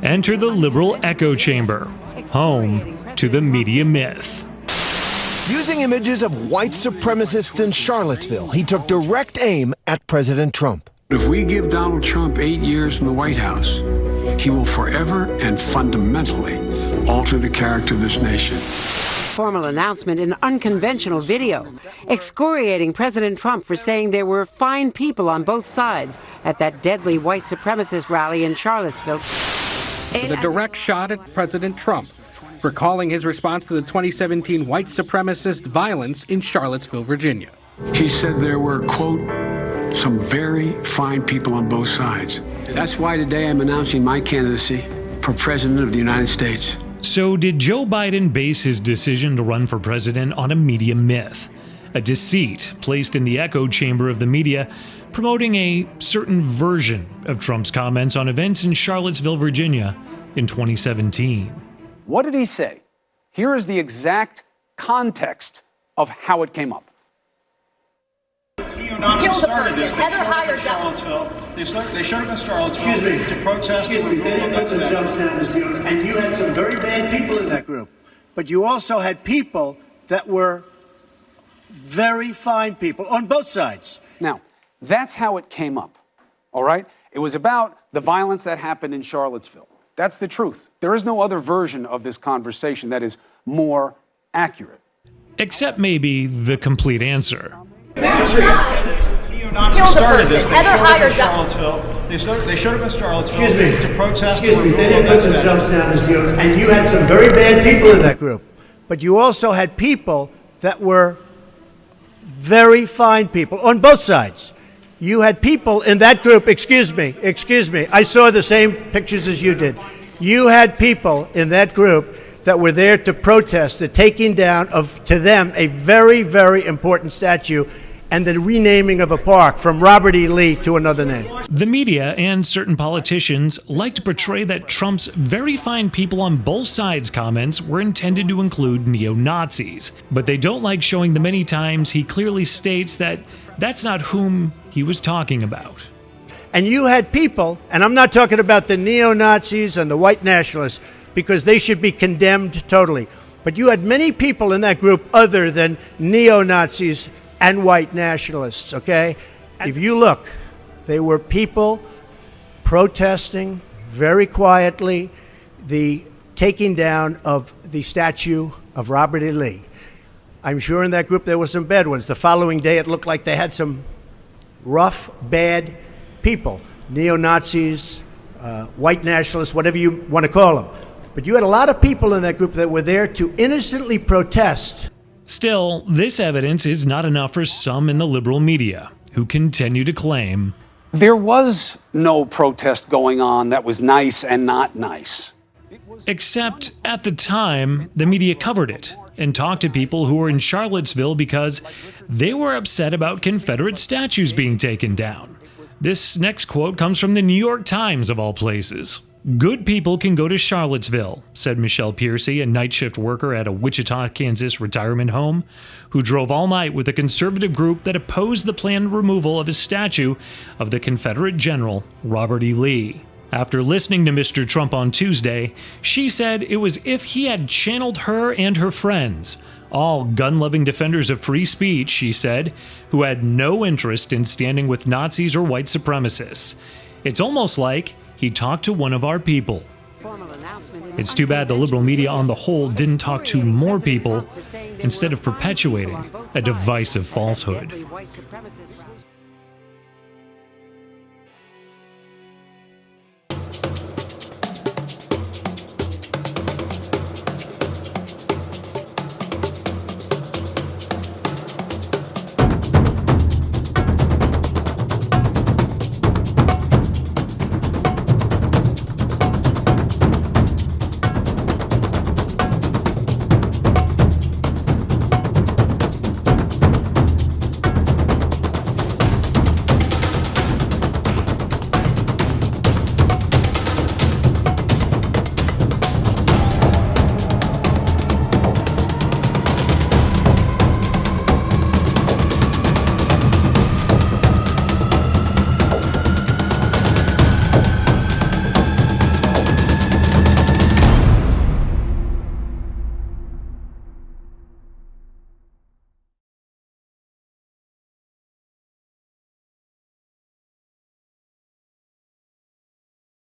Enter the liberal echo chamber, home to the media myth. Using images of white supremacists in Charlottesville, he took direct aim at President Trump. If we give Donald Trump 8 years in the White House, he will forever and fundamentally alter the character of this nation. Formal announcement in unconventional video, excoriating President Trump for saying there were fine people on both sides at that deadly white supremacist rally in Charlottesville. With a direct shot at President Trump, recalling his response to the 2017 white supremacist violence in Charlottesville, Virginia. He said there were, quote, some very fine people on both sides. That's why today I'm announcing my candidacy for President of the United States. So did Joe Biden base his decision to run for president on a media myth, a deceit placed in the echo chamber of the media, promoting a certain version of Trump's comments on events in Charlottesville, Virginia in 2017? What did he say? Here is the exact context of how it came up. Neo-Nazis started this. They showed up in Charlottesville. They showed up in Charlottesville to protest. Excuse me, they didn't put themselves down as neo-Nazis. And you had some very bad people in that group. But you also had people that were very fine people on both sides. Now, that's how it came up, all right? It was about the violence that happened in Charlottesville. That's the truth. There is no other version of this conversation that is more accurate. Except maybe the complete answer. Neo-Nazis started this. They showed up in Charlottesville. They showed up in Charlottesville to protest. Excuse me, they didn't put themselves down as neo-Nazis. And you had some very bad people in that group. But you also had people that were very fine people on both sides. You had people in that group, excuse me, I saw the same pictures as you did. You had people in that group that were there to protest the taking down of, to them, a very, very important statue and the renaming of a park from Robert E. Lee to another name. The media and certain politicians like to portray that Trump's very fine people on both sides comments were intended to include neo-Nazis, but they don't like showing the many times he clearly states that that's not whom he was talking about. And you had people, and I'm not talking about the neo-Nazis and the white nationalists, because they should be condemned totally. But you had many people in that group other than neo-Nazis and white nationalists, okay? If you look, they were people protesting very quietly the taking down of the statue of Robert E. Lee. I'm sure in that group there were some bad ones. The following day it looked like they had some rough, bad people, neo-Nazis, white nationalists, whatever you want to call them. But you had a lot of people in that group that were there to innocently protest. Still, this evidence is not enough for some in the liberal media, who continue to claim there was no protest going on that was nice and not nice. Except at the time, the media covered it and talked to people who were in Charlottesville because they were upset about Confederate statues being taken down. This next quote comes from the New York Times, of all places. "Good people can go to Charlottesville," said Michelle Piercy, a night shift worker at a Wichita, Kansas retirement home, who drove all night with a conservative group that opposed the planned removal of a statue of the Confederate general Robert E. Lee. After listening to Mr. Trump on Tuesday, she said it was if he had channeled her and her friends, all gun-loving defenders of free speech, she said, who had no interest in standing with Nazis or white supremacists. It's almost like he talked to one of our people. It's too bad the liberal media on the whole didn't talk to more people instead of perpetuating a divisive falsehood.